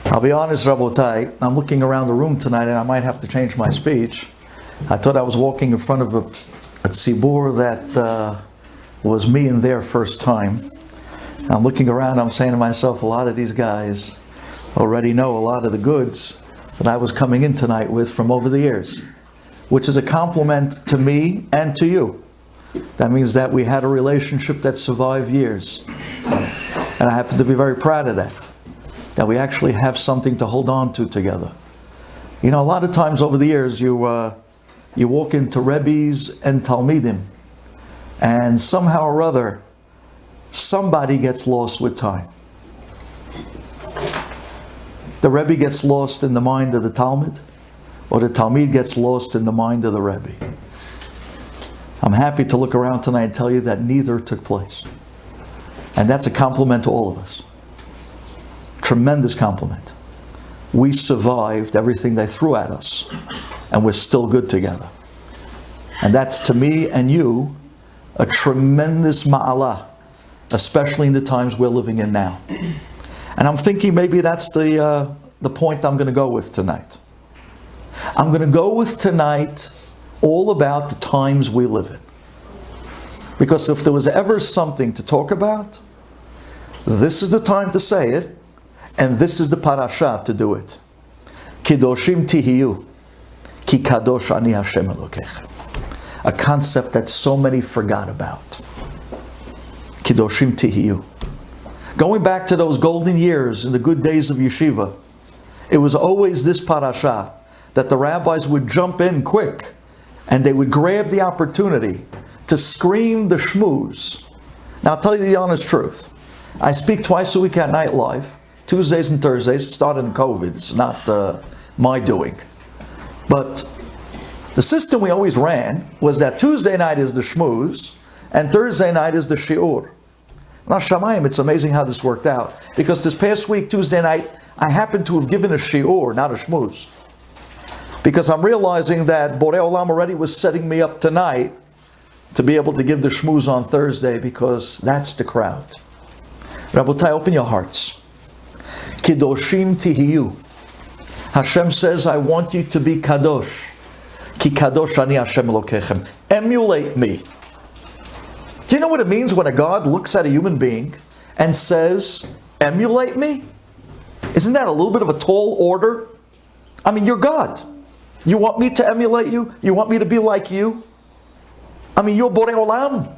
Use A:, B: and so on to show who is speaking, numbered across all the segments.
A: I'll be honest, Rabotai, I'm looking around the room tonight and I might have to change my speech. I thought I was walking in front of a tzibur that was me in their first time. I'm looking around, I'm saying to myself, a lot of these guys already know a lot of the goods that I was coming in tonight with from over the years, which is a compliment to me and to you. That means that we had a relationship that survived years. And I happen to be very proud of that we actually have something to hold on to together. You know, a lot of times over the years, you walk into Rebbes and Talmidim, and somehow or other, somebody gets lost with time. The Rebbe gets lost in the mind of the Talmud, or the Talmud gets lost in the mind of the Rebbe. I'm happy to look around tonight and tell you that neither took place. And that's a compliment to all of us. Tremendous compliment. We survived everything they threw at us, and we're still good together. And that's, to me and you, a tremendous ma'alah, especially in the times we're living in now. And I'm thinking maybe that's the point I'm going to go with tonight. I'm going to go with tonight all about the times we live in. Because if there was ever something to talk about, this is the time to say it, and this is the parasha to do it. Kidoshim tihiyu, ki kadosh ani Hashem Elokechem. A concept that so many forgot about. Kidoshim tihiyu. Going back to those golden years in the good days of yeshiva, it was always this parasha that the rabbis would jump in quick and they would grab the opportunity to scream the shmooze. Now I'll tell you the honest truth. I speak twice a week at Night Live, Tuesdays and Thursdays. It started in COVID. It's not my doing. But the system we always ran was that Tuesday night is the shmooze and Thursday night is the shiur. Now Shamayim, it's amazing how this worked out. Because this past week, Tuesday night, I happened to have given a shiur, not a shmooze. Because I'm realizing that Borei Olam already was setting me up tonight to be able to give the shmooze on Thursday, because that's the crowd. Rabotai, open your hearts. Kidoshim tihiyu. Hashem says, I want you to be kadosh. Ki kadosh ani Hashem Elokechem. Emulate me. Do you know what it means when a God looks at a human being and says, emulate me? Isn't that a little bit of a tall order? I mean, you're God. You want me to emulate you? You want me to be like you? I mean, you're Borei Olam.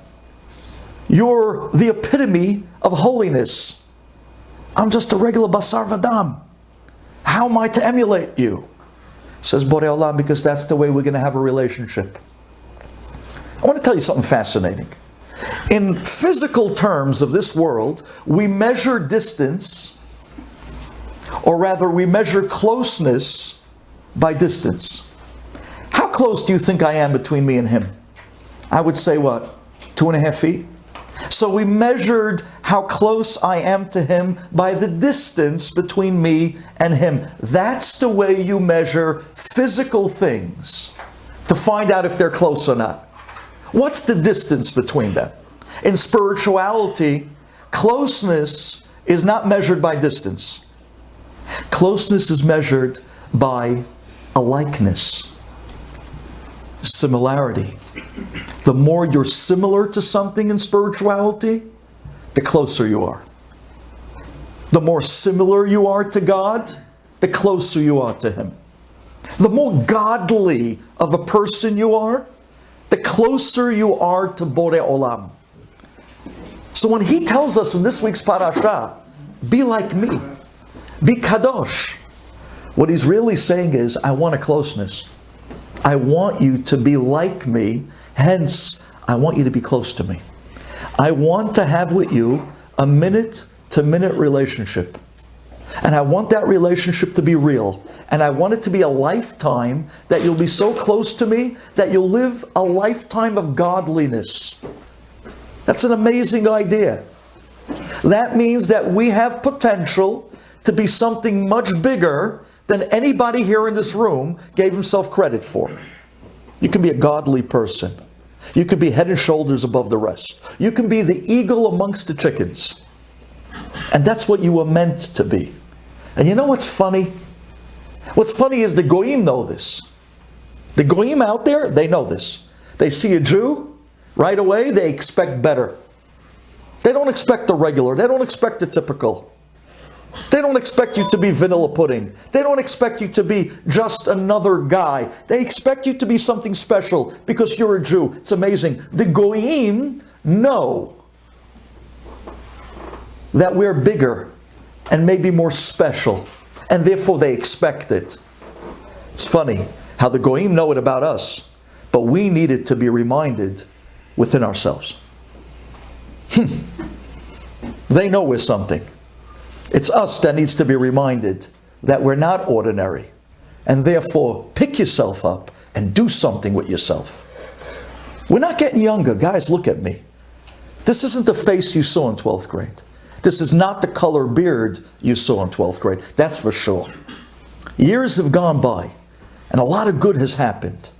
A: You're the epitome of holiness. I'm just a regular basar vadam. How am I to emulate you? Says Borei Olam, because that's the way we're going to have a relationship. I want to tell you something fascinating. In physical terms of this world, we measure distance, or rather we measure closeness by distance. How close do you think I am between me and him? I would say what? 2.5 feet? So we measured how close I am to him by the distance between me and him. That's the way you measure physical things to find out if they're close or not. What's the distance between them? In spirituality, closeness is not measured by distance. Closeness is measured by a likeness, similarity. The more you're similar to something in spirituality, the closer you are. The more similar you are to God, the closer you are to Him. The more godly of a person you are, the closer you are to Borei Olam. So when He tells us in this week's parasha, be like me, be kadosh, what He's really saying is, I want a closeness. I want you to be like me, hence, I want you to be close to me. I want to have with you a minute-to-minute relationship. And I want that relationship to be real. And I want it to be a lifetime that you'll be so close to me that you'll live a lifetime of godliness. That's an amazing idea. That means that we have potential to be something much bigger than anybody here in this room gave himself credit for. You can be a godly person. You can be head and shoulders above the rest. You can be the eagle amongst the chickens. And that's what you were meant to be. And you know what's funny? What's funny is the Goyim know this. The Goyim out there, they know this. They see a Jew, right away they expect better. They don't expect the regular. They don't expect the typical. They don't expect you to be vanilla pudding. They don't expect you to be just another guy. They expect you to be something special because you're a Jew. It's amazing. The Goyim know that we're bigger and maybe more special, and therefore they expect it. It's funny how the Goyim know it about us, but we need it to be reminded within ourselves. They know we're something. It's us that needs to be reminded that we're not ordinary, and therefore pick yourself up and do something with yourself. We're not getting younger. Guys, look at me. This isn't the face you saw in 12th grade. This is not the color beard you saw in 12th grade. That's for sure. Years have gone by, and a lot of good has happened.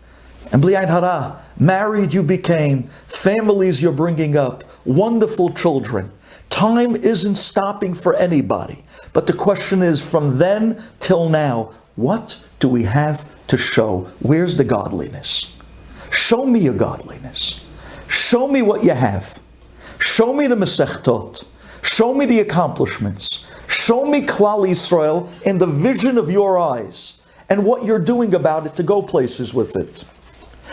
A: And bli ayin hara, married you became, families you're bringing up, wonderful children. Time isn't stopping for anybody. But the question is, from then till now, what do we have to show? Where's the godliness? Show me your godliness. Show me what you have. Show me the Masechtot. Show me the accomplishments. Show me Klal Yisrael in the vision of your eyes and what you're doing about it to go places with it.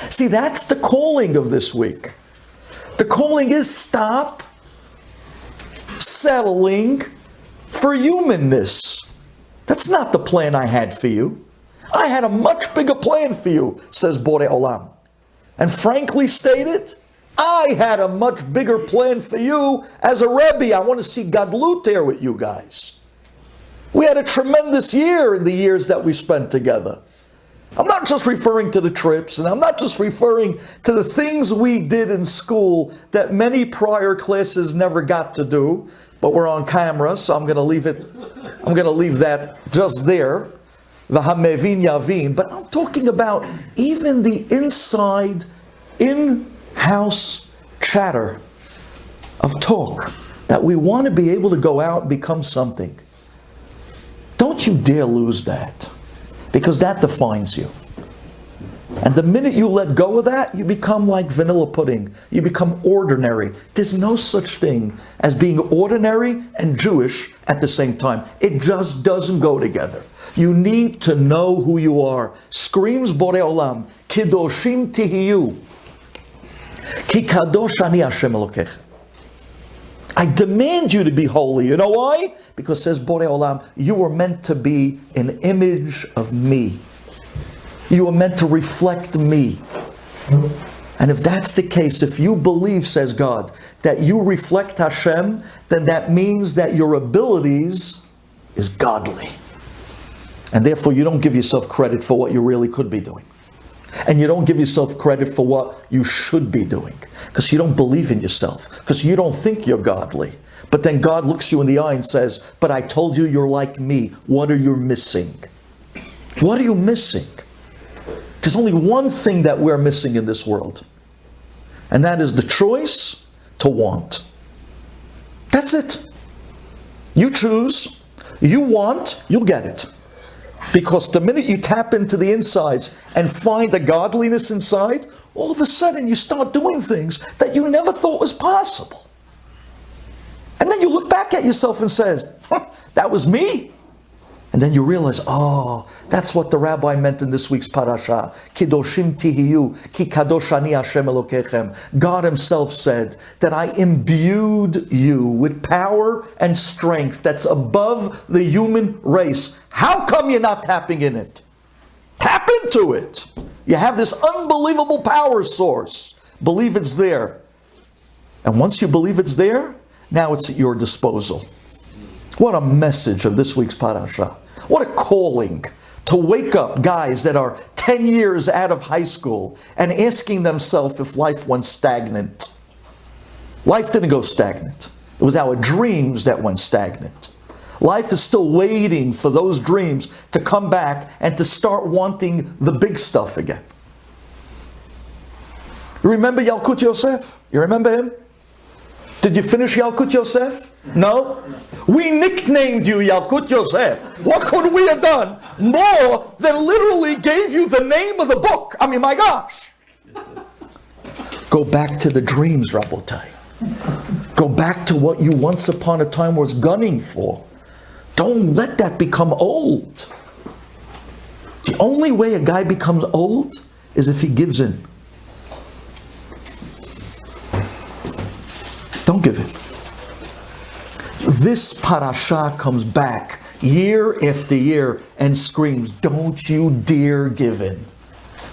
A: See, that's the calling of this week. The calling is stop settling for humanness. That's not the plan I had for you. I had a much bigger plan for you, says Borei Olam. And frankly stated, I had a much bigger plan for you as a Rebbe. I want to see Gadlut there with you guys. We had a tremendous year in the years that we spent together. I'm not just referring to the trips, and I'm not just referring to the things we did in school that many prior classes never got to do, but we're on camera, so I'm going to leave that just there. V'hamevin yavin. But I'm talking about even the inside, in-house chatter of talk that we want to be able to go out and become something. Don't you dare lose that, because that defines you. And the minute you let go of that, you become like vanilla pudding. You become ordinary. There's no such thing as being ordinary and Jewish at the same time. It just doesn't go together. You need to know who you are. Screams Borei Olam, Kidoshim tihiyu, Ki kadosh ani Hashem Elokechem. I demand you to be holy. You know why? Because says Borei Olam, you were meant to be an image of me. You were meant to reflect me. And if that's the case, if you believe, says God, that you reflect Hashem, then that means that your abilities is godly. And therefore you don't give yourself credit for what you really could be doing. And you don't give yourself credit for what you should be doing. Because you don't believe in yourself. Because you don't think you're godly. But then God looks you in the eye and says, but I told you you're like me. What are you missing? What are you missing? There's only one thing that we're missing in this world. And that is the choice to want. That's it. You choose, you want, you'll get it. Because the minute you tap into the insides and find the godliness inside, all of a sudden you start doing things that you never thought was possible. And then you look back at yourself and says, that was me? And then you realize, oh, that's what the rabbi meant in this week's parasha. Kidoshim tihiyu, ki kadosh ani Hashem Elokechem. God himself said that I imbued you with power and strength that's above the human race. How come you're not tapping in it? Tap into it. You have this unbelievable power source. Believe it's there. And once you believe it's there, now it's at your disposal. What a message of this week's parasha. What a calling to wake up guys that are 10 years out of high school and asking themselves if life went stagnant. Life didn't go stagnant. It was our dreams that went stagnant. Life is still waiting for those dreams to come back and to start wanting the big stuff again. You remember Yalkut Yosef? You remember him? Did you finish Yalkut Yosef? No? We nicknamed you Yalkut Yosef. What could we have done more than literally gave you the name of the book? I mean, my gosh. Go back to the dreams, Rabotai. Go back to what you once upon a time was gunning for. Don't let that become old. The only way a guy becomes old is if he gives in. Don't give in. This parasha comes back year after year and screams, don't you dare give in.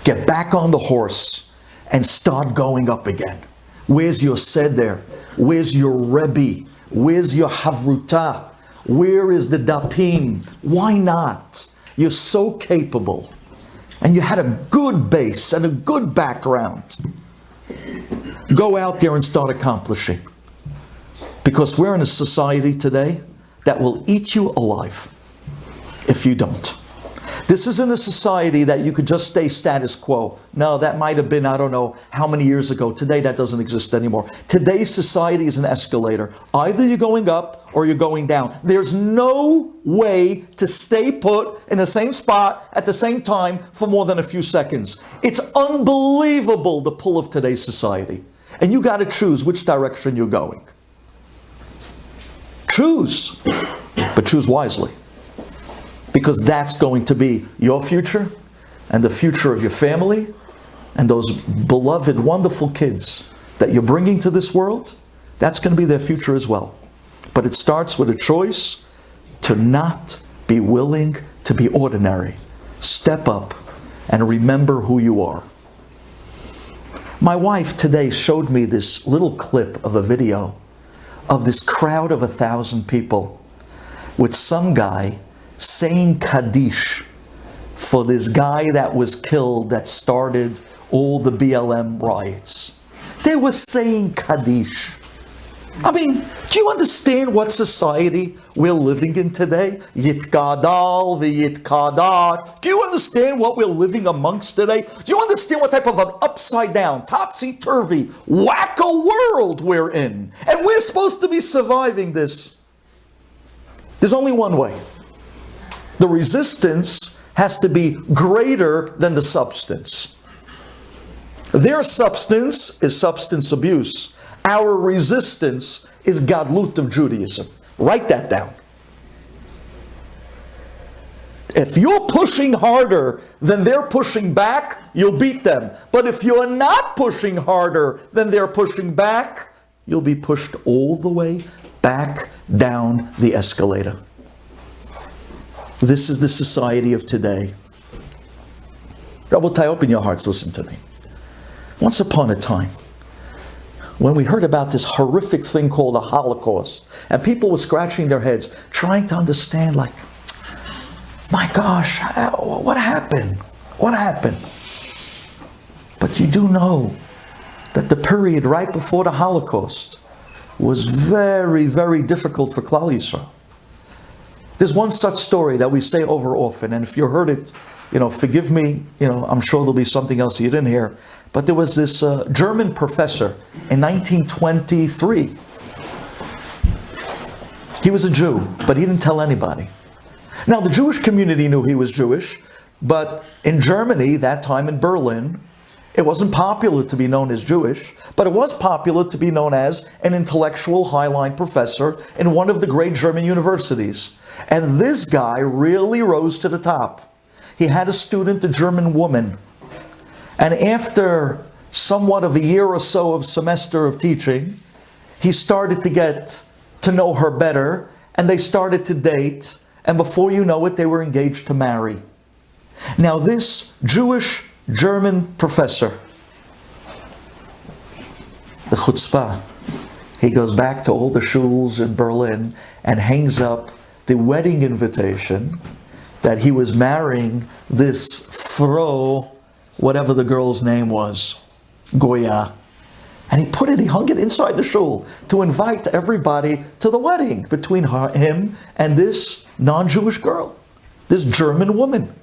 A: Get back on the horse and start going up again. Where's your seder? Where's your Rebbe? Where's your Havruta? Where is the Dapim? Why not? You're so capable. And you had a good base and a good background. Go out there and start accomplishing. Because we're in a society today that will eat you alive if you don't. This isn't a society that you could just stay status quo. No, that might have been, I don't know how many years ago. Today that doesn't exist anymore. Today's society is an escalator. Either you're going up or you're going down. There's no way to stay put in the same spot at the same time for more than a few seconds. It's unbelievable, the pull of today's society. And you got to choose which direction you're going. Choose, but choose wisely. Because that's going to be your future and the future of your family and those beloved, wonderful kids that you're bringing to this world. That's going to be their future as well. But it starts with a choice to not be willing to be ordinary. Step up and remember who you are. My wife today showed me this little clip of a video of this crowd of 1,000 people with some guy saying Kaddish for this guy that was killed that started all the BLM riots. They were saying Kaddish. I mean, do you understand what society we're living in today? Yitkadal, v'yitkadar. Do you understand what we're living amongst today? Do you understand what type of an upside down, topsy-turvy, wacko world we're in? And we're supposed to be surviving this. There's only one way. The resistance has to be greater than the substance. Their substance is substance abuse. Our resistance is Gadlut of Judaism. Write that down. If you're pushing harder than they're pushing back, you'll beat them. But if you're not pushing harder than they're pushing back, you'll be pushed all the way back down the escalator. This is the society of today. Rabotai, open your hearts, listen to me. Once upon a time, when we heard about this horrific thing called the Holocaust, and people were scratching their heads, trying to understand, like, my gosh, what happened? What happened? But you do know that the period right before the Holocaust was very, very difficult for Klal Yisrael. There's one such story that we say over often, and if you heard it, forgive me, I'm sure there'll be something else you didn't hear. But there was this German professor in 1923. He was a Jew, but he didn't tell anybody. Now, the Jewish community knew he was Jewish, but in Germany, that time in Berlin, it wasn't popular to be known as Jewish, but it was popular to be known as an intellectual highline professor in one of the great German universities. And this guy really rose to the top. He had a student, a German woman. And after somewhat of a year or so of semester of teaching, he started to get to know her better, and they started to date, and before you know it, they were engaged to marry. Now this Jewish German professor, the chutzpah, he goes back to all the shuls in Berlin and hangs up the wedding invitation that he was marrying this Frau, whatever the girl's name was, Goya. And he hung it inside the shul to invite everybody to the wedding between him and this non-Jewish girl, this German woman.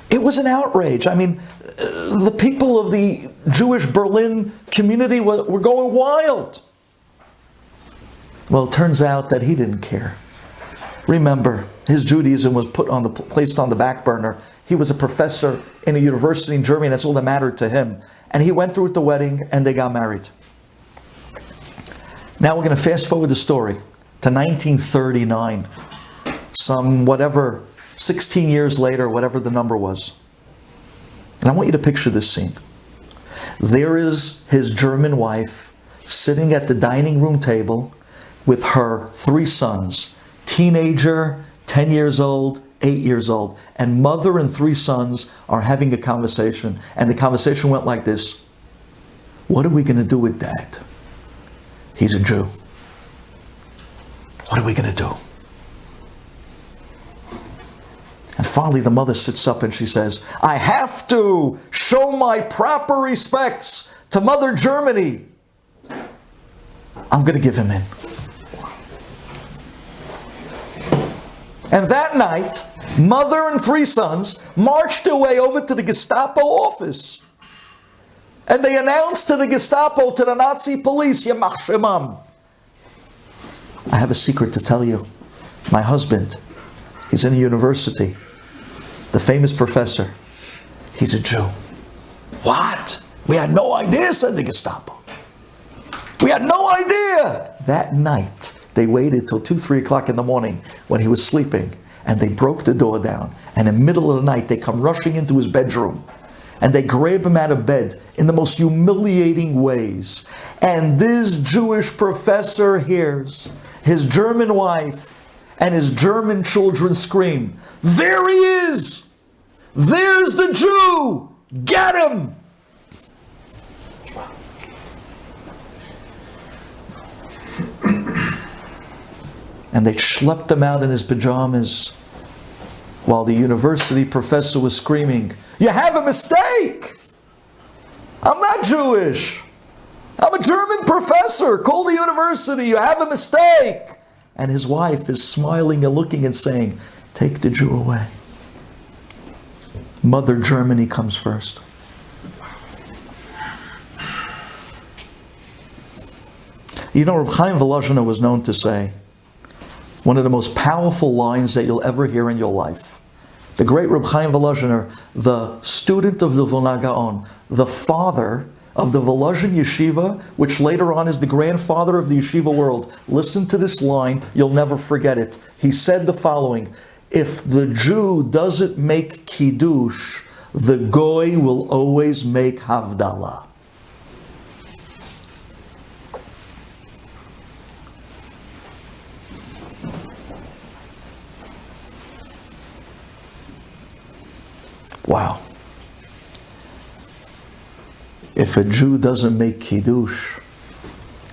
A: It was an outrage. I mean, the people of the Jewish Berlin community were going wild. Well, it turns out that he didn't care. Remember, his Judaism was placed on the back burner. He was a professor in a university in Germany, and that's all that mattered to him. And he went through with the wedding, and they got married. Now we're going to fast forward the story to 1939. Some 16 years later, whatever the number was. And I want you to picture this scene. There is his German wife sitting at the dining room table with her 3 sons. Teenager, 10 years old, 8 years old. And mother and 3 sons are having a conversation. And the conversation went like this. What are we going to do with Dad? He's a Jew. What are we going to do? And finally the mother sits up and she says, I have to show my proper respects to Mother Germany. I'm going to give him in. And that night, mother and 3 sons marched their way over to the Gestapo office. And they announced to the Gestapo, to the Nazi police, Yamach Shemam. I have a secret to tell you. My husband, he's in a university. The famous professor, he's a Jew. What? We had no idea, said the Gestapo. We had no idea. That night, they waited till 2, 3 o'clock in the morning when he was sleeping, and they broke the door down. And in the middle of the night, they come rushing into his bedroom, and they grab him out of bed in the most humiliating ways. And this Jewish professor hears his German wife and his German children scream, there he is! There's the Jew! Get him! And they schlepped him out in his pajamas while the university professor was screaming, you have a mistake! I'm not Jewish! I'm a German professor! Call the university! You have a mistake! And his wife is smiling and looking and saying, take the Jew away. Mother Germany comes first. You know, Reb Chaim Volozhiner was known to say, one of the most powerful lines that you'll ever hear in your life. The great Reb Chaim Volozhiner, the student of the Vilna Gaon, the father of the Volozhin Yeshiva, which later on is the grandfather of the yeshiva world. Listen to this line, you'll never forget it. He said the following, if the Jew doesn't make Kiddush, the Goy will always make Havdalah. Wow. If a Jew doesn't make Kiddush,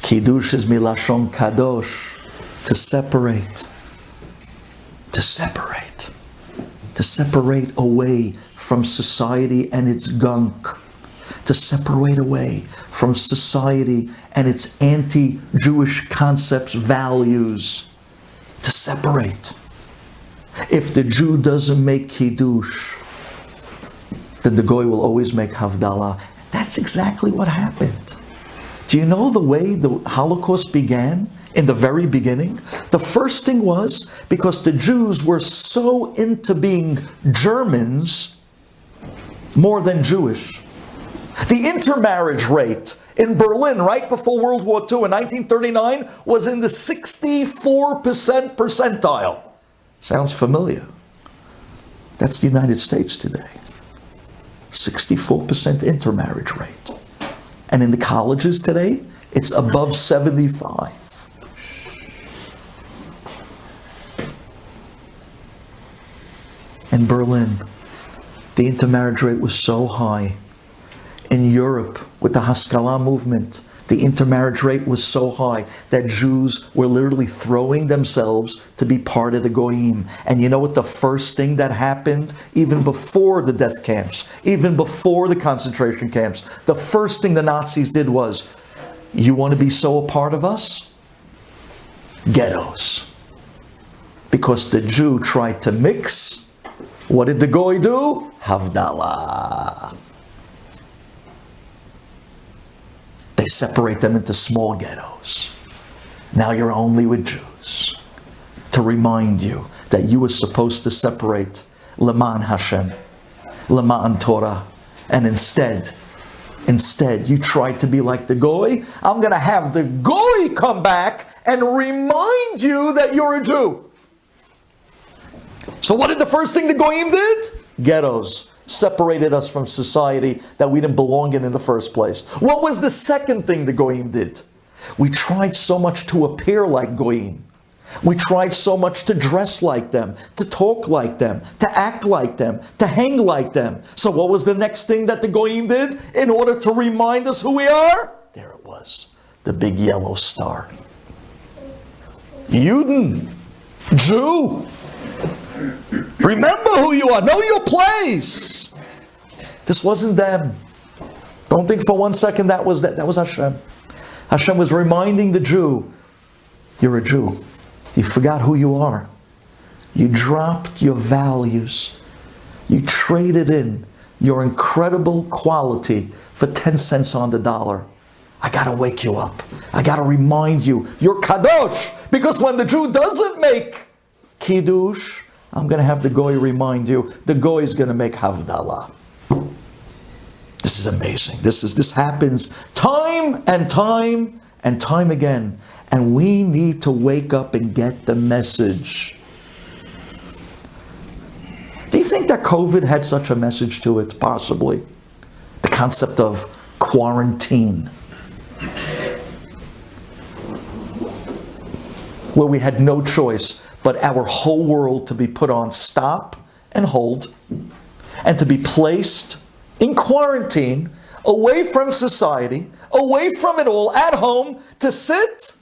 A: Kiddush is milashon kadosh, to separate away from society and its gunk, to separate away from society and its anti-Jewish concepts, values, to separate. If the Jew doesn't make Kiddush, then the Goy will always make Havdalah. That's exactly what happened. Do you know the way the Holocaust began in the very beginning? The first thing was because the Jews were so into being Germans more than Jewish. The intermarriage rate in Berlin right before World War II in 1939 was in the 64% percentile. Sounds familiar? That's the United States today. 64% intermarriage rate. And in the colleges today, it's above 75. In Berlin, the intermarriage rate was so high. In Europe, with the Haskalah movement, the intermarriage rate was so high that Jews were literally throwing themselves to be part of the Goyim. And you know what the first thing that happened, even before the death camps, even before the concentration camps, the first thing the Nazis did was, you want to be so a part of us? Ghettos. Because the Jew tried to mix. What did the Goy do? Havdalah. They separate them into small ghettos. Now you're only with Jews. To remind you that you were supposed to separate Leman Hashem, Leman Torah, and instead you tried to be like the Goy. I'm going to have the Goy come back and remind you that you're a Jew. So what did the first thing the Goyim did? Ghettos. Separated us from society that we didn't belong in the first place. What was the second thing the Goyim did? We tried so much to appear like Goyim. We tried so much to dress like them, to talk like them, to act like them, to hang like them. So what was the next thing that the Goyim did in order to remind us who we are? There it was, the big yellow star. Yuden, Jew. Remember who you are. Know your place. This wasn't them. Don't think for 1 second that was Hashem. Hashem was reminding the Jew, you're a Jew. You forgot who you are. You dropped your values. You traded in your incredible quality for 10 cents on the dollar. I got to wake you up. I got to remind you, you're kadosh. Because when the Jew doesn't make kiddush, I'm going to have the Goy remind you, the Goy is going to make havdalah. This is amazing. This happens time and time and time again. And we need to wake up and get the message. Do you think that COVID had such a message to it? Possibly. The concept of quarantine. Where we had no choice but our whole world to be put on stop and hold, and to be placed in quarantine, away from society, away from it all, at home, to sit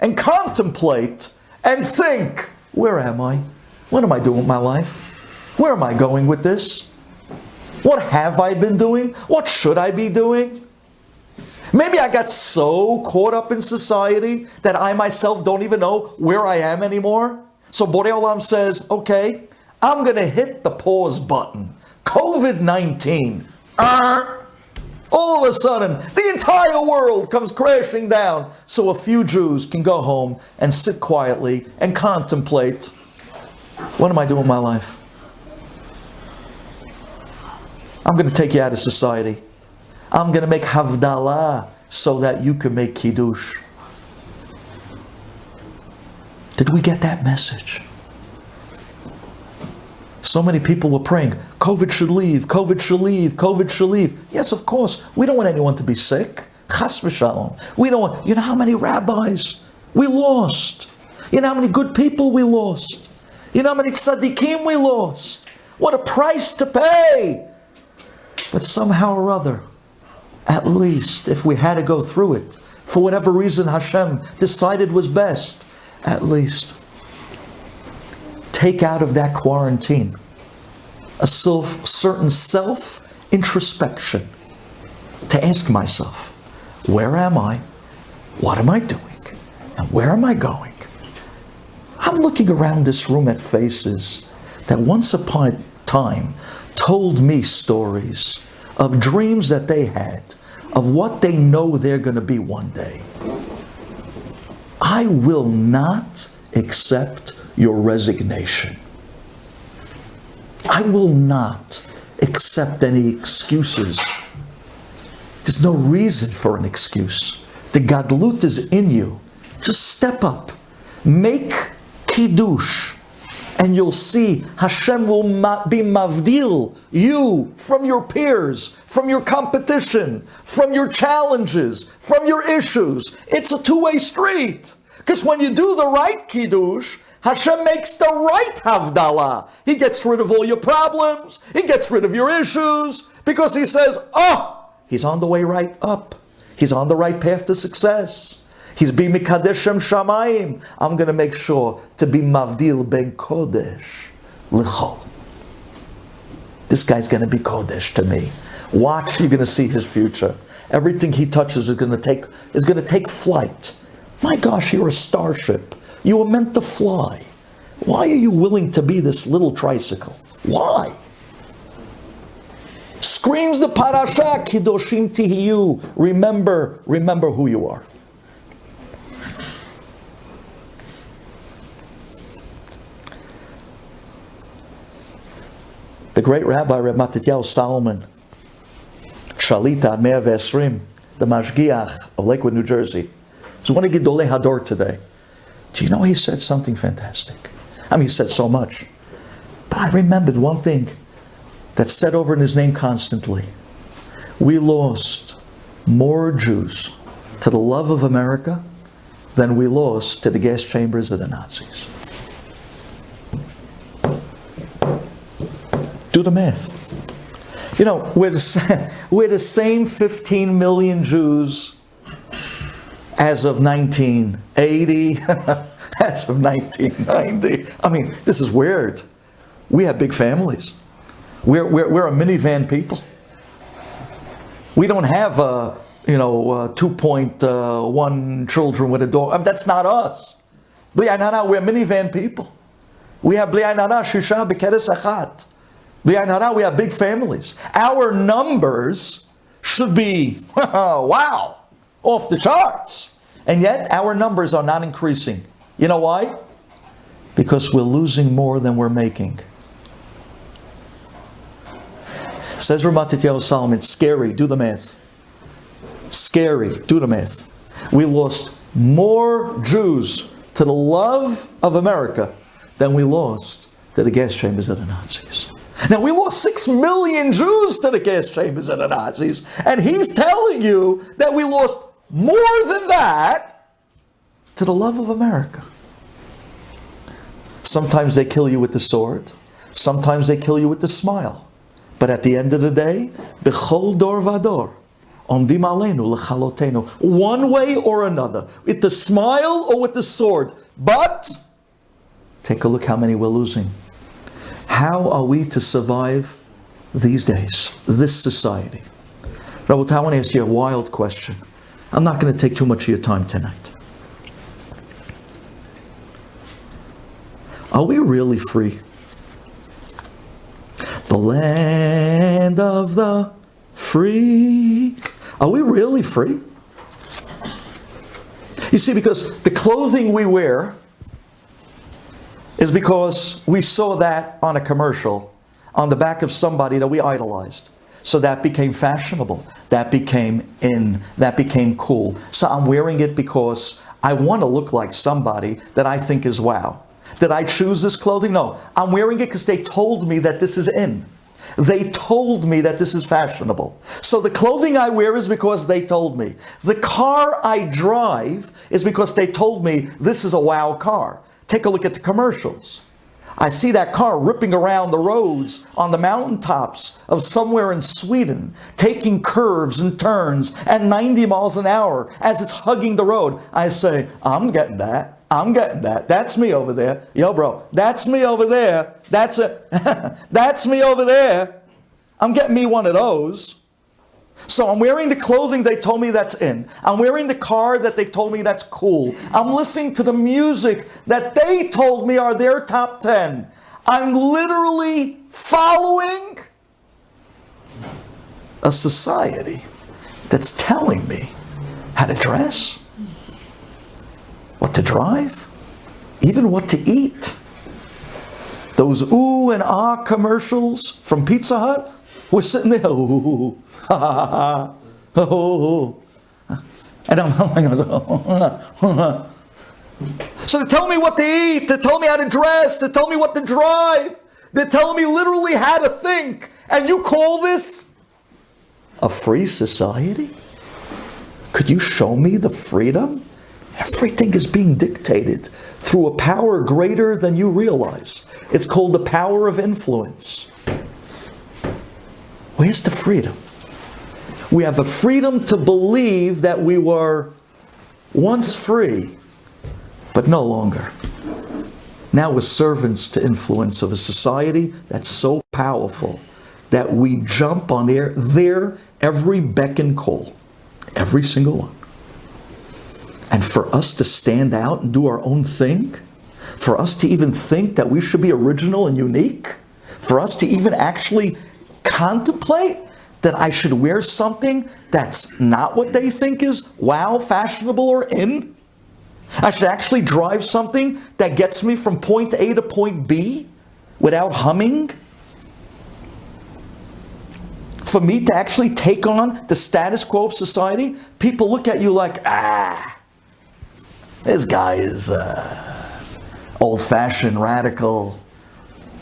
A: and contemplate and think, where am I? What am I doing with my life? Where am I going with this? What have I been doing? What should I be doing? Maybe I got so caught up in society that I myself don't even know where I am anymore. So Borei Olam says, okay, I'm going to hit the pause button. COVID-19. All of a sudden, the entire world comes crashing down so a few Jews can go home and sit quietly and contemplate, what am I doing with my life? I'm going to take you out of society. I'm going to make havdalah so that you can make kiddush. Did we get that message? So many people were praying, COVID should leave, COVID should leave, COVID should leave. Yes, of course. We don't want anyone to be sick. Chas v'shalom. We don't want, you know how many rabbis we lost? You know how many good people we lost? You know how many tzaddikim we lost? What a price to pay! But somehow or other, at least if we had to go through it, for whatever reason Hashem decided was best, at least take out of that quarantine a certain self-introspection to ask myself, where am I? What am I doing? And where am I going? I'm looking around this room at faces that once upon a time told me stories of dreams that they had, of what they know they're going to be one day. I will not accept your resignation. I will not accept any excuses. There's no reason for an excuse. The gadlut is in you. Just step up. Make kiddush. And you'll see Hashem will be mavdil you from your peers, from your competition, from your challenges, from your issues. It's a two-way street. Because when you do the right kiddush, Hashem makes the right havdalah. He gets rid of all your problems. He gets rid of your issues. Because he says, oh, he's on the way right up. He's on the right path to success. He's be mikadeshem shamayim. I'm going to make sure to be mavdil ben kodesh l'chol. This guy's going to be kodesh to me. Watch, you're going to see his future. Everything he touches is going to take flight. My gosh, you're a starship. You were meant to fly. Why are you willing to be this little tricycle? Why? Screams the parasha, Kiddushim, Kiddushim, Tihiyu. Remember who you are. The great Rabbi Reb Matityahu Solomon, Shalita Me'ah Ve'esrim, the Mashgiach of Lakewood, New Jersey, is one of Gidolei Hador today. Do you know he said something fantastic? I mean, he said so much. But I remembered one thing that's said over in his name constantly. We lost more Jews to the love of America than we lost to the gas chambers of the Nazis. Do the math. You know, we're the same 15 million Jews as of 1980, as of 1990. I mean, this is weird. We have big families. We're a minivan people. We don't have 2.1 children with a dog. I mean, that's not us. We're minivan people. We have Bli Ayin Hara, Shisha B'Keres Achat. Bli Ayin Hara, we have big families. Our numbers should be, wow, off the charts. And yet, our numbers are not increasing. You know why? Because we're losing more than we're making. Says Rabbi Matityahu Solomon, it's scary, do the math. Scary, do the math. We lost more Jews to the love of America than we lost to the gas chambers of the Nazis. Now, we lost 6 million Jews to the gas chambers of the Nazis, and he's telling you that we lost more than that to the love of America. Sometimes they kill you with the sword. Sometimes they kill you with the smile. But at the end of the day, b'chol dor vador, omdim aleinu lechalotenu, one way or another, with the smile or with the sword. But take a look how many we're losing. How are we to survive these days, this society? Rabbi, I want to ask you a wild question. I'm not going to take too much of your time tonight. Are we really free? The land of the free. Are we really free? You see, because the clothing we wear is because we saw that on a commercial on the back of somebody that we idolized. So that became fashionable. That became in. That became cool. So I'm wearing it because I want to look like somebody that I think is wow. Did I choose this clothing? No. I'm wearing it because they told me that this is in. They told me that this is fashionable. So the clothing I wear is because they told me. The car I drive is because they told me this is a wow car. Take a look at the commercials. I see that car ripping around the roads on the mountaintops of somewhere in Sweden, taking curves and turns at 90 miles an hour as it's hugging the road. I say, I'm getting that. I'm getting that. That's me over there. Yo, bro, that's me over there. That's me over there. I'm getting me one of those. So I'm wearing the clothing they told me that's in. I'm wearing the car that they told me that's cool. I'm listening to the music that they told me are their top 10. I'm literally following a society that's telling me how to dress, what to drive, even what to eat. Those ooh and ah commercials from Pizza Hut, we're sitting there, ooh, ha ha ha, oh, and I'm so they tell me what to eat, they tell me how to dress, they tell me what to drive, they're telling me literally how to think, and you call this a free society? Could you show me the freedom? Everything is being dictated through a power greater than you realize. It's called the power of influence. Where's the freedom? We have a freedom to believe that we were once free, but no longer. Now we're servants to influence of a society that's so powerful that we jump on their every beck and call. Every single one. And for us to stand out and do our own thing, for us to even think that we should be original and unique, for us to even actually contemplate that I should wear something that's not what they think is wow, fashionable, or in. I should actually drive something that gets me from point A to point B without humming. For me to actually take on the status quo of society, people look at you like, this guy is old-fashioned, radical,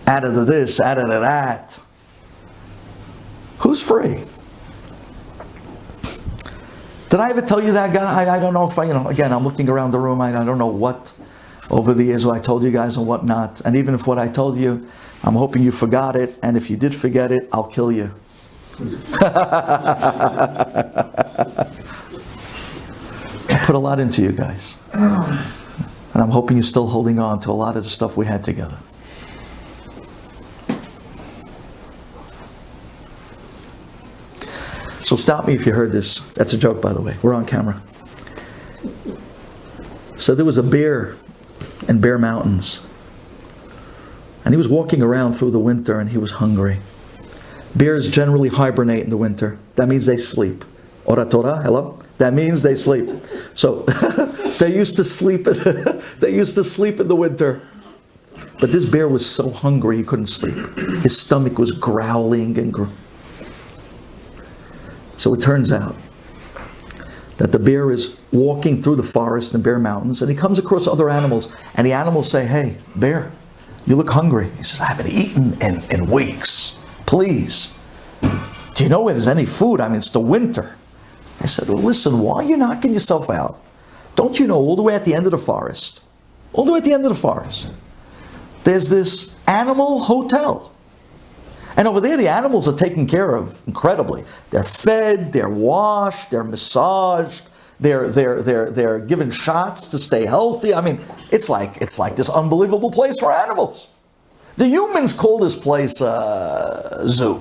A: out of the this, out of the that. Who's free? Did I ever tell you that guy? I don't know if again, I'm looking around the room, I don't know what over the years what I told you guys and what not. And even if what I told you, I'm hoping you forgot it. And if you did forget it, I'll kill you. I put a lot into you guys. And I'm hoping you're still holding on to a lot of the stuff we had together. So stop me if you heard this. That's a joke, by the way. We're on camera. So there was a bear in Bear Mountains. And he was walking around through the winter and he was hungry. Bears generally hibernate in the winter. That means they sleep. Ora Torah, hello? That means they sleep. So they used to sleep in the winter. But this bear was so hungry he couldn't sleep. His stomach was growling and So it turns out that the bear is walking through the forest in Bear Mountains and he comes across other animals and the animals say, "Hey, bear, you look hungry." He says, "I haven't eaten in weeks. Please, do you know where there's any food? I mean, it's the winter." They said, "Well, listen, why are you knocking yourself out? Don't you know all the way at the end of the forest, there's this animal hotel. And over there, the animals are taken care of incredibly. They're fed, they're washed, they're massaged, they're given shots to stay healthy. I mean, it's like this unbelievable place for animals. The humans call this place a zoo.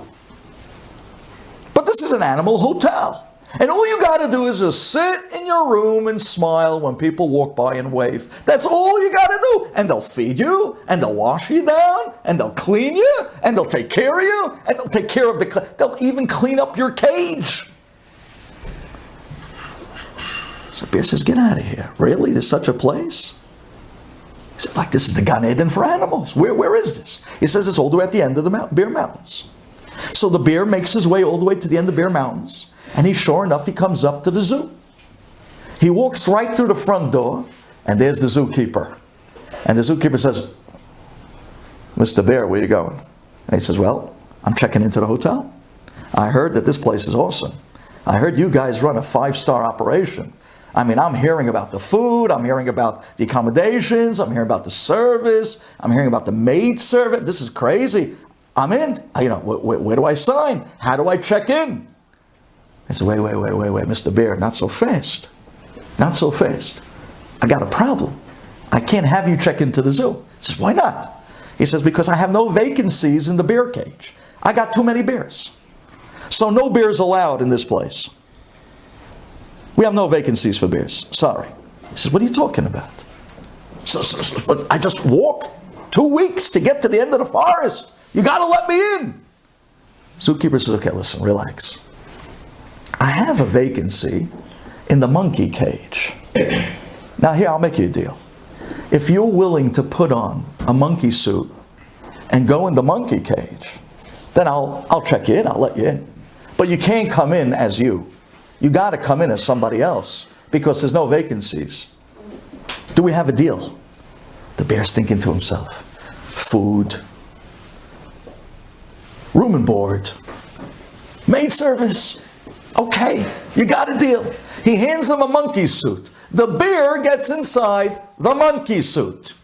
A: But this is an animal hotel. And all you got to do is just sit in your room and smile when people walk by and wave. That's all you got to do. And they'll feed you, and they'll wash you down, and they'll clean you, and they'll take care of you, and they'll take care of they'll even clean up your cage." So the bear says, "Get out of here. Really? There's such a place?" He said, "Like this is the Gan Eden for animals. Where is this?" He says, "It's all the way at the end of the Bear Mountains." So the bear makes his way all the way to the end of Bear Mountains. And sure enough, he comes up to the zoo. He walks right through the front door, and there's the zookeeper. And the zookeeper says, "Mr. Bear, where are you going?" And he says, "Well, I'm checking into the hotel. I heard that this place is awesome. I heard you guys run a 5-star operation. I mean, I'm hearing about the food, I'm hearing about the accommodations, I'm hearing about the service, I'm hearing about the maid servant. This is crazy. I'm in. Where do I sign? How do I check in?" I said, wait, Mr. Bear, not so fast. Not so fast. I got a problem. I can't have you check into the zoo." He says, "Why not?" He says, "Because I have no vacancies in the bear cage. I got too many bears. So no bears allowed in this place. We have no vacancies for bears. Sorry." He says, "What are you talking about? So I just walked 2 weeks to get to the end of the forest. You got to let me in." Zookeeper says, "Okay, listen, relax. I have a vacancy in the monkey cage. Now here, I'll make you a deal. If you're willing to put on a monkey suit and go in the monkey cage, then I'll check you in, I'll let you in. But you can't come in as you. You got to come in as somebody else because there's no vacancies. Do we have a deal?" The bear's thinking to himself, food, room and board, maid service. Okay, you got a deal. He hands him a monkey suit. The bear gets inside the monkey suit.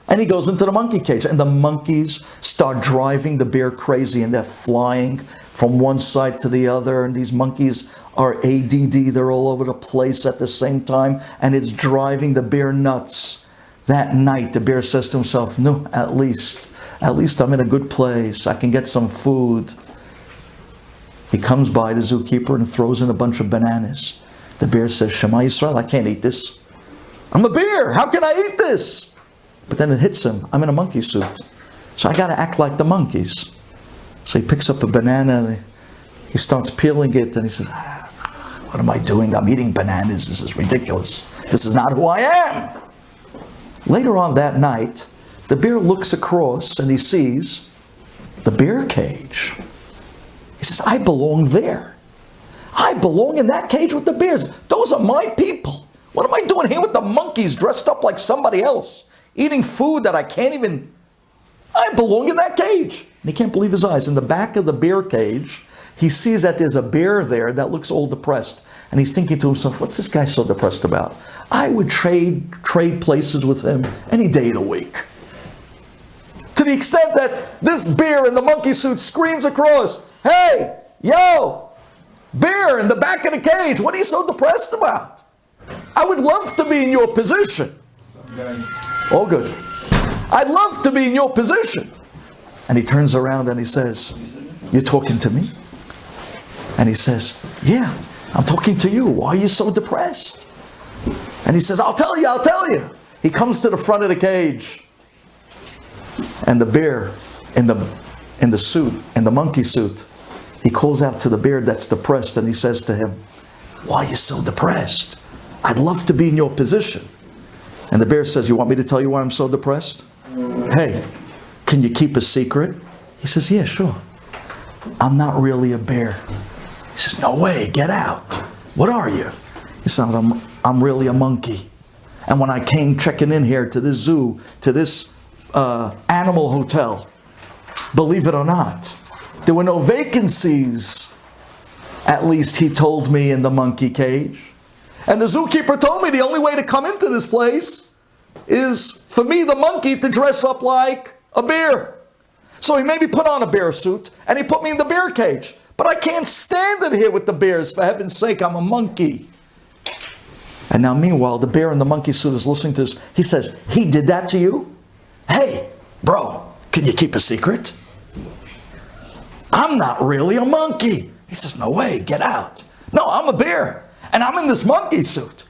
A: And he goes into the monkey cage. And the monkeys start driving the bear crazy. And they're flying from one side to the other. And these monkeys are ADD. They're all over the place at the same time. And it's driving the bear nuts. That night, the bear says to himself, "No, at least I'm in a good place. I can get some food." He comes by the zookeeper and throws in a bunch of bananas. The bear says, "Shema Yisrael, I can't eat this. I'm a bear. How can I eat this?" But then it hits him. I'm in a monkey suit. So I got to act like the monkeys. So he picks up a banana and he starts peeling it and he says, "What am I doing? I'm eating bananas. This is ridiculous. This is not who I am." Later on that night, the bear looks across and he sees the bear cage. He says, I belong there. I belong in that cage with the bears. Those are my people. What am I doing here with the monkeys dressed up like somebody else? Eating food that I can't even... I belong in that cage. And he can't believe his eyes. In the back of the bear cage, he sees that there's a bear there that looks all depressed. And he's thinking to himself, what's this guy so depressed about? I would trade places with him any day of the week. To the extent that this bear in the monkey suit screams across, hey, yo, bear in the back of the cage, what are you so depressed about? I would love to be in your position. All good. I'd love to be in your position. And he turns around and he says, you're talking to me? And he says, yeah, I'm talking to you. Why are you so depressed? And he says, I'll tell you. He comes to the front of the cage. And the bear in the suit, in the monkey suit, he calls out to the bear that's depressed and he says to him, why are you so depressed? I'd love to be in your position. And the bear says, you want me to tell you why I'm so depressed? Hey, can you keep a secret? He says, yeah, sure. I'm not really a bear. He says, no way, get out. What are you? He says, I'm really a monkey. And when I came checking in here to this zoo, to this animal hotel, believe it or not, there were no vacancies, at least he told me, in the monkey cage. And the zookeeper told me the only way to come into this place is for me, the monkey, to dress up like a bear. So he made me put on a bear suit and he put me in the bear cage. But I can't stand it here with the bears. For heaven's sake, I'm a monkey. And now meanwhile, the bear in the monkey suit is listening to this. He says, he did that to you? Hey, bro, can you keep a secret? I'm not really a monkey. He says, no way, get out. No, I'm a bear. And I'm in this monkey suit.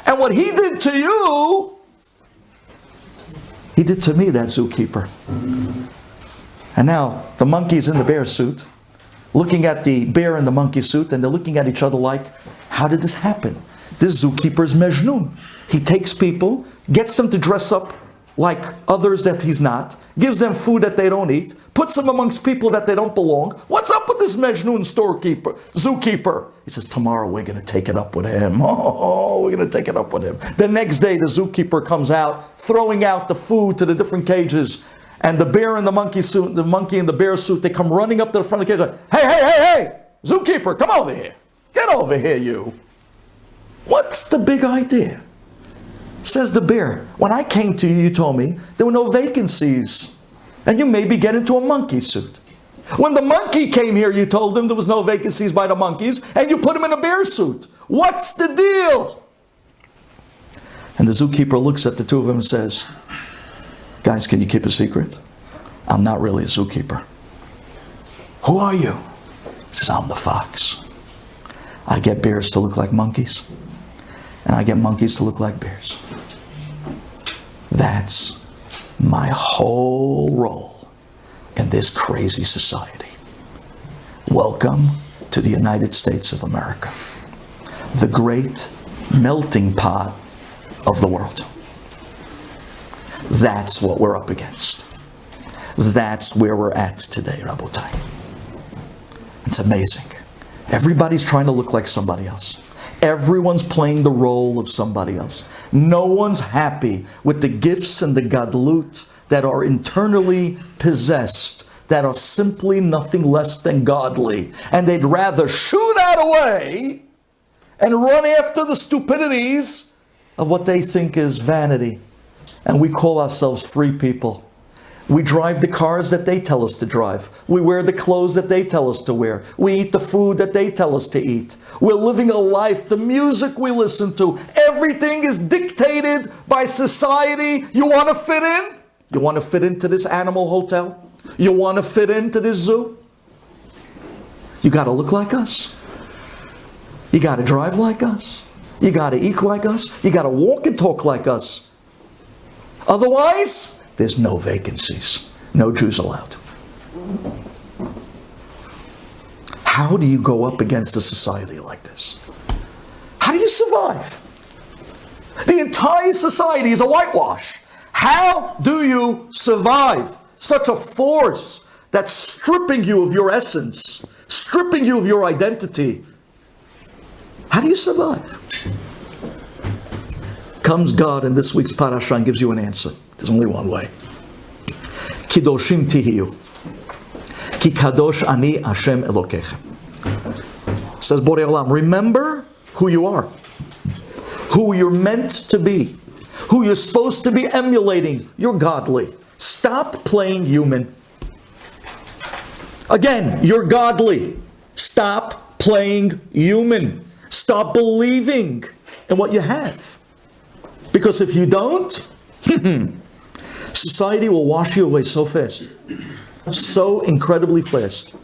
A: And what he did to you, he did to me, that zookeeper. And now the monkey's in the bear suit, looking at the bear in the monkey suit, and they're looking at each other like, how did this happen? This zookeeper is Mejnun. He takes people, gets them to dress up like others that he's not, gives them food that they don't eat, puts them amongst people that they don't belong. What's up with this Mejnun zookeeper? He says, tomorrow we're going to take it up with him. Oh, we're going to take it up with him. The next day the zookeeper comes out, throwing out the food to the different cages. And the bear in the monkey suit, the monkey in the bear suit, they come running up to the front of the cage like, hey, zookeeper, come over here. Get over here, you. What's the big idea? Says the bear, when I came to you, you told me there were no vacancies. And you maybe get into a monkey suit. When the monkey came here, you told him there was no vacancies by the monkeys, and you put him in a bear suit. What's the deal? And the zookeeper looks at the two of them and says, guys, can you keep a secret? I'm not really a zookeeper. Who are you? He says, I'm the fox. I get bears to look like monkeys, and I get monkeys to look like bears. That's my whole role in this crazy society. Welcome to the United States of America, the great melting pot of the world. That's what we're up against. That's where we're at today, Rabotai. It's amazing. Everybody's trying to look like somebody else. Everyone's playing the role of somebody else. No one's happy with the gifts and the gadlut that are internally possessed, that are simply nothing less than godly. And they'd rather shoo that away and run after the stupidities of what they think is vanity. And we call ourselves free people. We drive the cars that they tell us to drive. We wear the clothes that they tell us to wear. We eat the food that they tell us to eat. We're living a life, the music we listen to, everything is dictated by society. You want to fit in? You want to fit into this animal hotel? You want to fit into this zoo? You got to look like us. You got to drive like us. You got to eat like us. You got to walk and talk like us. Otherwise, there's no vacancies. No Jews allowed. How do you go up against a society like this? How do you survive? The entire society is a whitewash. How do you survive such a force, that's stripping you of your essence, stripping you of your identity. How do you survive? Comes God in this week's parasha and gives you an answer. There's only one way. Kidoshim tihiyu. Ki kadosh ani Hashem Elokechem. Says Borei Olam, remember who you are, who you're meant to be, who you're supposed to be emulating. You're godly. Stop playing human. Again, you're godly. Stop playing human. Stop believing in what you have. Because if you don't, society will wash you away so fast. So incredibly fast.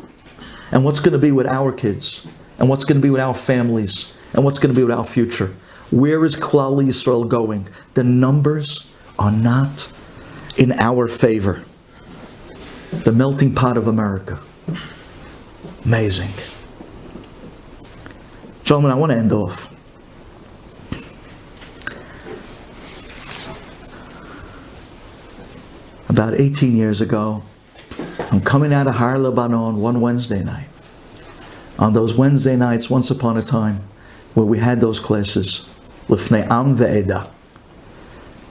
A: And what's going to be with our kids? And what's going to be with our families? And what's going to be with our future? Where is Klal Yisrael going? The numbers are not in our favor. The melting pot of America. Amazing. Gentlemen, I want to end off. About 18 years ago, I'm coming out of Har Lebanon one Wednesday night. On those Wednesday nights, once upon a time, where we had those classes, Lifnei Am Ve'eda.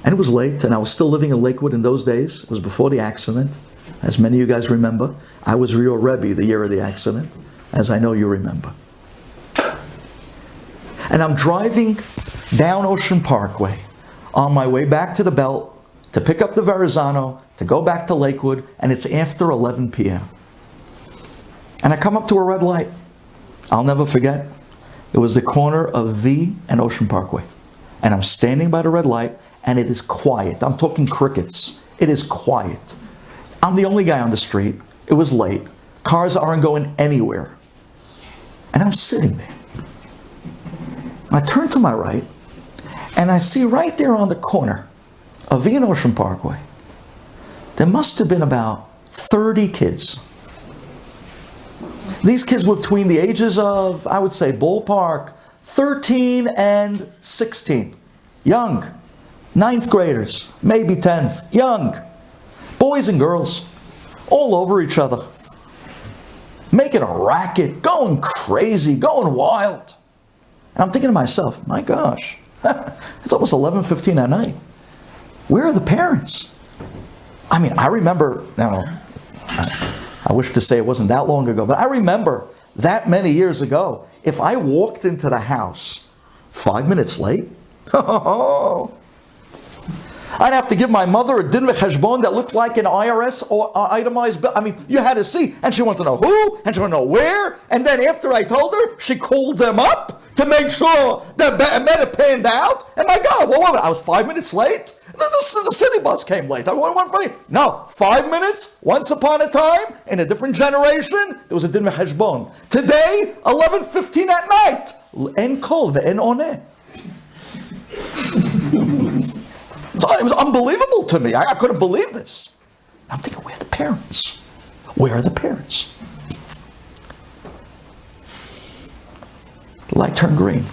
A: And it was late, and I was still living in Lakewood in those days. It was before the accident. As many of you guys remember, I was your Rebbe the year of the accident, as I know you remember. And I'm driving down Ocean Parkway on my way back to the Belt to pick up the Verrazano, to go back to Lakewood, and it's after 11 p.m. And I come up to a red light. I'll never forget. It was the corner of V and Ocean Parkway. And I'm standing by the red light, and it is quiet. I'm talking crickets. It is quiet. I'm the only guy on the street. It was late. Cars aren't going anywhere. And I'm sitting there. I turn to my right, and I see right there on the corner of V and Ocean Parkway, there must have been about 30 kids. These kids were between the ages of, I would say, ballpark, 13 and 16. Young. 9th graders, maybe 10th. Young. Boys and girls. All over each other. Making a racket, going crazy, going wild. And I'm thinking to myself, my gosh, it's almost 11:15 at night. Where are the parents? I mean, I remember, I wish to say it wasn't that long ago, but I remember that many years ago, if I walked into the house 5 minutes late, I'd have to give my mother a din v'cheshbon that looked like an IRS or itemized bill. I mean, you had to see, and she wanted to know who, and she wanted to know where, and then after I told her, she called them up to make sure that matter panned out. And my God, what was it? I was 5 minutes late. The city bus came late. No, 5 minutes, once upon a time, in a different generation, there was a din v'cheshbon. Today, 11:15 at night. En kol ve'en oneh. It was unbelievable to me. I couldn't believe this. I'm thinking, where are the parents? Where are the parents? The light turned green.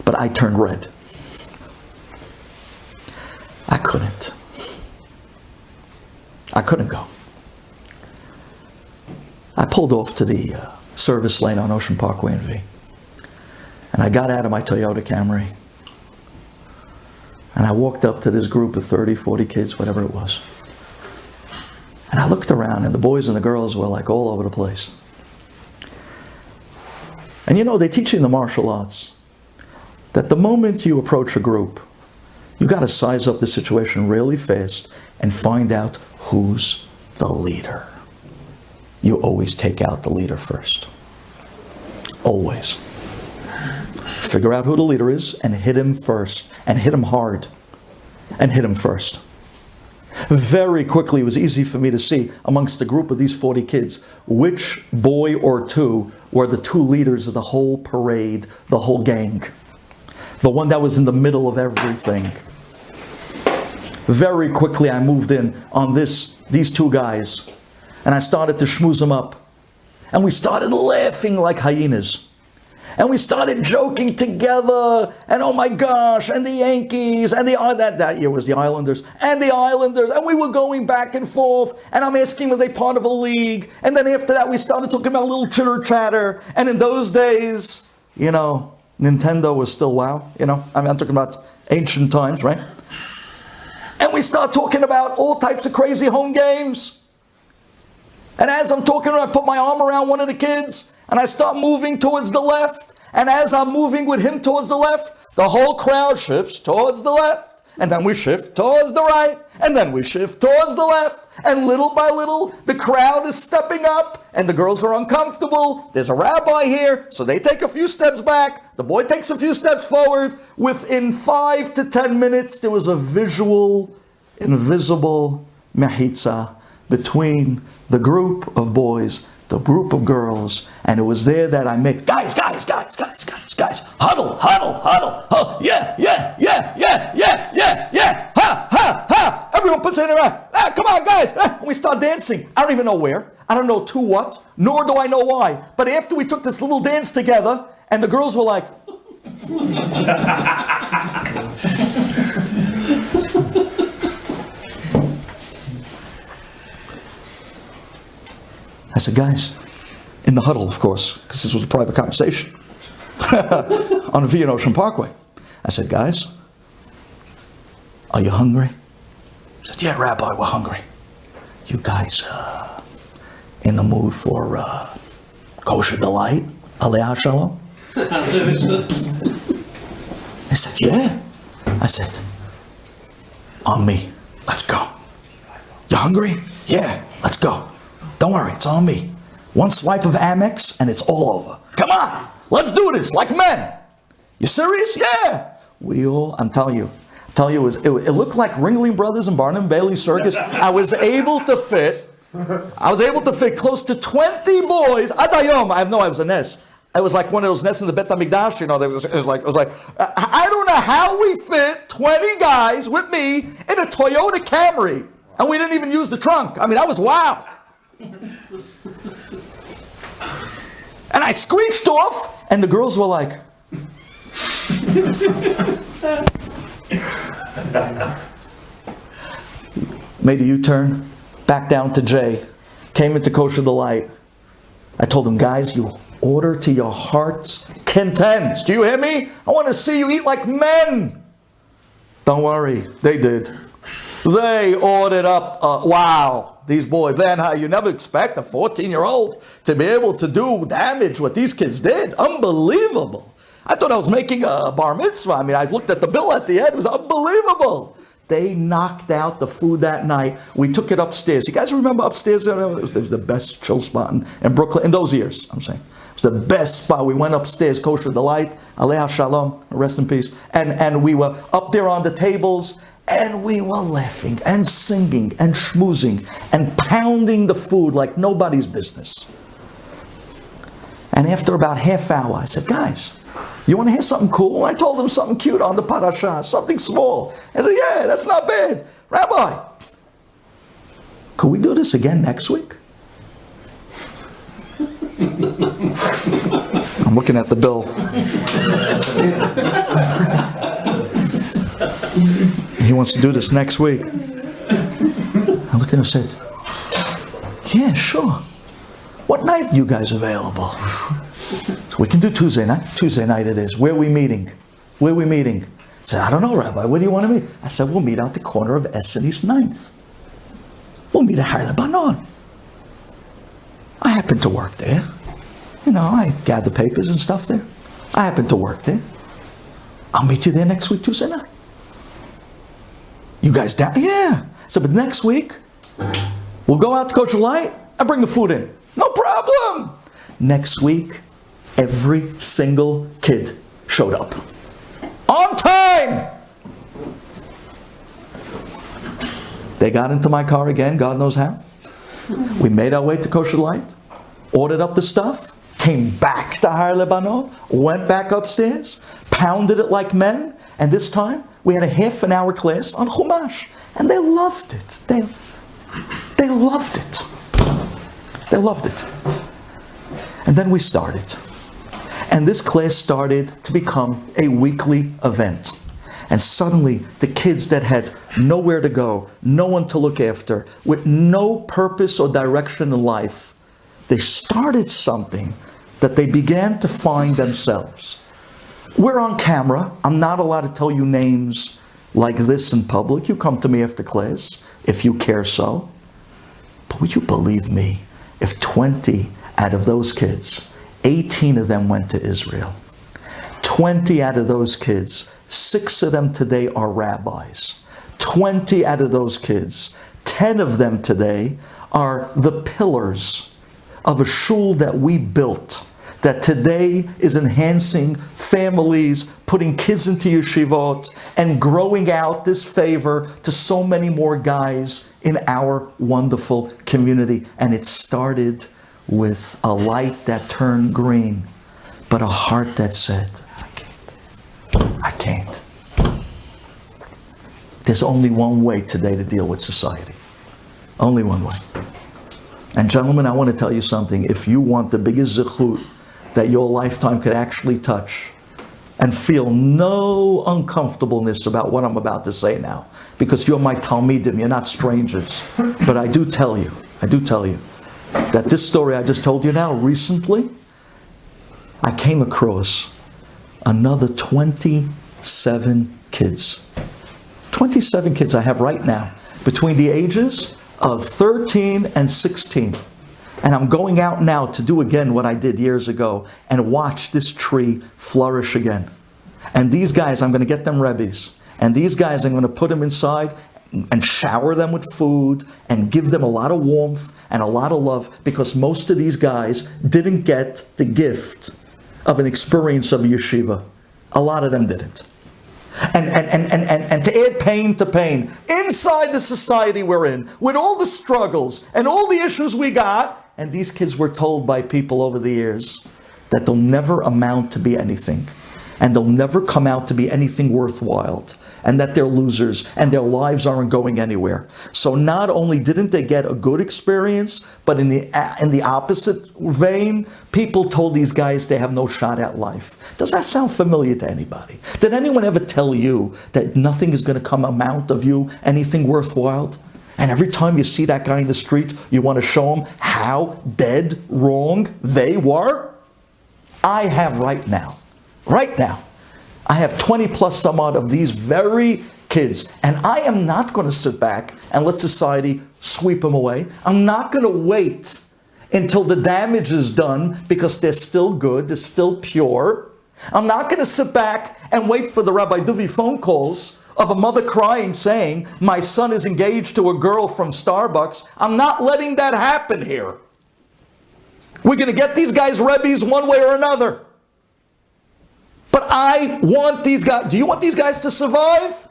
A: But I turned red. I couldn't go. I pulled off to the service lane on Ocean Parkway in V. And I got out of my Toyota Camry. And I walked up to this group of 30, 40 kids, whatever it was. And I looked around, and the boys and the girls were like all over the place. And you know, they teach you in the martial arts that the moment you approach a group, you got to size up the situation really fast and find out who's the leader. You always take out the leader first. Always. Figure out who the leader is and hit him first. And hit him hard. And hit him first. Very quickly, it was easy for me to see amongst a group of these 40 kids which boy or two were the two leaders of the whole parade, the whole gang. The one that was in the middle of everything. Very quickly, I moved in on these two guys. And I started to schmooze them up. And we started laughing like hyenas. And we started joking together, and oh my gosh, and the Yankees, and that year was the Islanders, and we were going back and forth, and I'm asking were they part of a league, and then after that we started talking about a little chitter chatter, and in those days, Nintendo was still wow, I'm talking about ancient times, right? And we start talking about all types of crazy home games. And as I'm talking, I put my arm around one of the kids, and I start moving towards the left. And as I'm moving with him towards the left, the whole crowd shifts towards the left. And then we shift towards the right. And then we shift towards the left. And little by little, the crowd is stepping up. And the girls are uncomfortable. There's a rabbi here, so they take a few steps back. The boy takes a few steps forward. Within 5 to 10 minutes, there was a visual, invisible mechitza between the group of boys, the group of girls, and it was there that I met, guys, huddle, oh, yeah, ha, everyone puts it in around, come on guys, and we start dancing. I don't even know where, I don't know to what, nor do I know why, but after we took this little dance together, and the girls were like, I said, guys, in the huddle, of course, because this was a private conversation on the Vienna Ocean Parkway. I said, guys, are you hungry? I said, yeah, Rabbi, we're hungry. You guys in the mood for kosher delight? Aliyah Shalom? He said, yeah. I said, on me. Let's go. You hungry? Yeah, let's go. Don't worry, it's on me. One swipe of Amex and it's all over. Come on, let's do this like men. You serious? Yeah. I'm telling you, it looked like Ringling Brothers and Barnum Bailey Circus. I was able to fit close to 20 boys. Adayom, I know I was a nest. It was like one of those nests in the Bet HaMikdash, it was like, I don't know how we fit 20 guys with me in a Toyota Camry. And we didn't even use the trunk. I mean, that was wow. And I screeched off, and the girls were like, made a U-turn, back down to Jay, came into Kosher Delight. I told them, guys, you order to your heart's content. Do you hear me? I want to see you eat like men. Don't worry, they did. They ordered up, wow, these boys. Man, you never expect a 14-year-old to be able to do damage what these kids did. Unbelievable. I thought I was making a bar mitzvah. I mean, I looked at the bill at the end. It was unbelievable. They knocked out the food that night. We took it upstairs. You guys remember upstairs? It was the best chill spot in Brooklyn. In those years, I'm saying. It was the best spot. We went upstairs, Kosher Delight, Aliyah Shalom, rest in peace. And we were up there on the tables, and we were laughing and singing and schmoozing and pounding the food like nobody's business. And after about half hour, I said, guys, you want to hear something cool? I told them something cute on the parasha, something small. I said, yeah, that's not bad. Rabbi, could we do this again next week? I'm looking at the bill. He wants to do this next week. I looked at him and said, yeah, sure. What night are you guys available? So we can do Tuesday night. Tuesday night it is. Where are we meeting? I said, I don't know, Rabbi. Where do you want to meet? I said, we'll meet out the corner of Essen East 9th. We'll meet at Har Lebanon. I happen to work there. I gather papers and stuff there. I happen to work there. I'll meet you there next week, Tuesday night. You guys down? Yeah. I said, but next week, we'll go out to Kosher Light and bring the food in. No problem. Next week, every single kid showed up. On time! They got into my car again, God knows how. We made our way to Kosher Light, ordered up the stuff, came back to Har Lebanon, went back upstairs, pounded it like men, and this time we had a half an hour class on Chumash, and they loved it. They loved it. They loved it. And then we started. And this class started to become a weekly event. And suddenly, the kids that had nowhere to go, no one to look after, with no purpose or direction in life, they started something that they began to find themselves. We're on camera. I'm not allowed to tell you names like this in public. You come to me after class if you care so. But would you believe me if 20 out of those kids, 18 of them went to Israel. 20 out of those kids, 6 of them today are rabbis. 20 out of those kids, 10 of them today are the pillars of a shul that we built, that today is enhancing families, putting kids into yeshivot, and growing out this favor to so many more guys in our wonderful community. And it started with a light that turned green, but a heart that said, I can't. There's only one way today to deal with society. Only one way. And gentlemen, I want to tell you something. If you want the biggest zechut that your lifetime could actually touch, and feel no uncomfortableness about what I'm about to say now, because you're my Talmidim, you're not strangers. But I do tell you that this story I just told you now, recently, I came across another 27 kids. 27 kids I have right now, between the ages of 13 and 16. And I'm going out now to do again what I did years ago and watch this tree flourish again. And these guys, I'm going to get them Rebbes. And these guys, I'm going to put them inside and shower them with food and give them a lot of warmth and a lot of love, because most of these guys didn't get the gift of an experience of a yeshiva. A lot of them didn't. And to add pain to pain, inside the society we're in, with all the struggles and all the issues we got, and these kids were told by people over the years that they'll never amount to be anything, and they'll never come out to be anything worthwhile, and that they're losers, and their lives aren't going anywhere. So not only didn't they get a good experience, but in the opposite vein, people told these guys they have no shot at life. Does that sound familiar to anybody? Did anyone ever tell you that nothing is going to come amount of you anything worthwhile? And every time you see that guy in the street, you want to show him how dead wrong they were? I have right now, I have 20 plus some odd of these very kids. And I am not going to sit back and let society sweep them away. I'm not going to wait until the damage is done, because they're still good, they're still pure. I'm not going to sit back and wait for the Rabbi Duvi phone calls of a mother crying saying, my son is engaged to a girl from Starbucks. I'm not letting that happen here. We're going to get these guys Rebbes one way or another. But I want these guys. Do you want these guys to survive?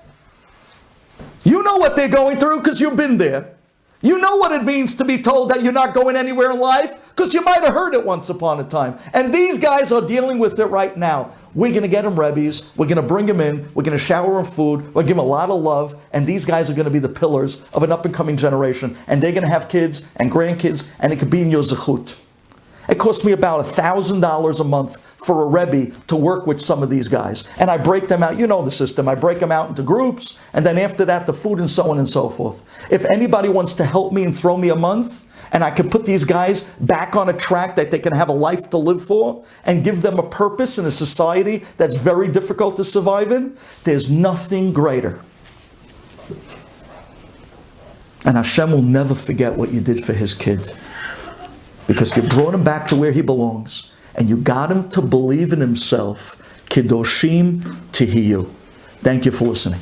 A: You know what they're going through because you've been there. You know what it means to be told that you're not going anywhere in life, because you might have heard it once upon a time. And these guys are dealing with it right now. We're going to get them Rebbes. We're going to bring them in. We're going to shower them food. We're going to give them a lot of love. And these guys are going to be the pillars of an up-and-coming generation. And they're going to have kids and grandkids, and it could be in your zechut. It cost me about $1,000 a month for a Rebbe to work with some of these guys. And I break them out. You know the system. I break them out into groups. And then after that, the food and so on and so forth. If anybody wants to help me and throw me a month, and I can put these guys back on a track that they can have a life to live for and give them a purpose in a society that's very difficult to survive in, there's nothing greater. And Hashem will never forget what you did for his kid. Because you brought him back to where he belongs, and you got him to believe in himself. Kedoshim Tihiyu. Thank you for listening.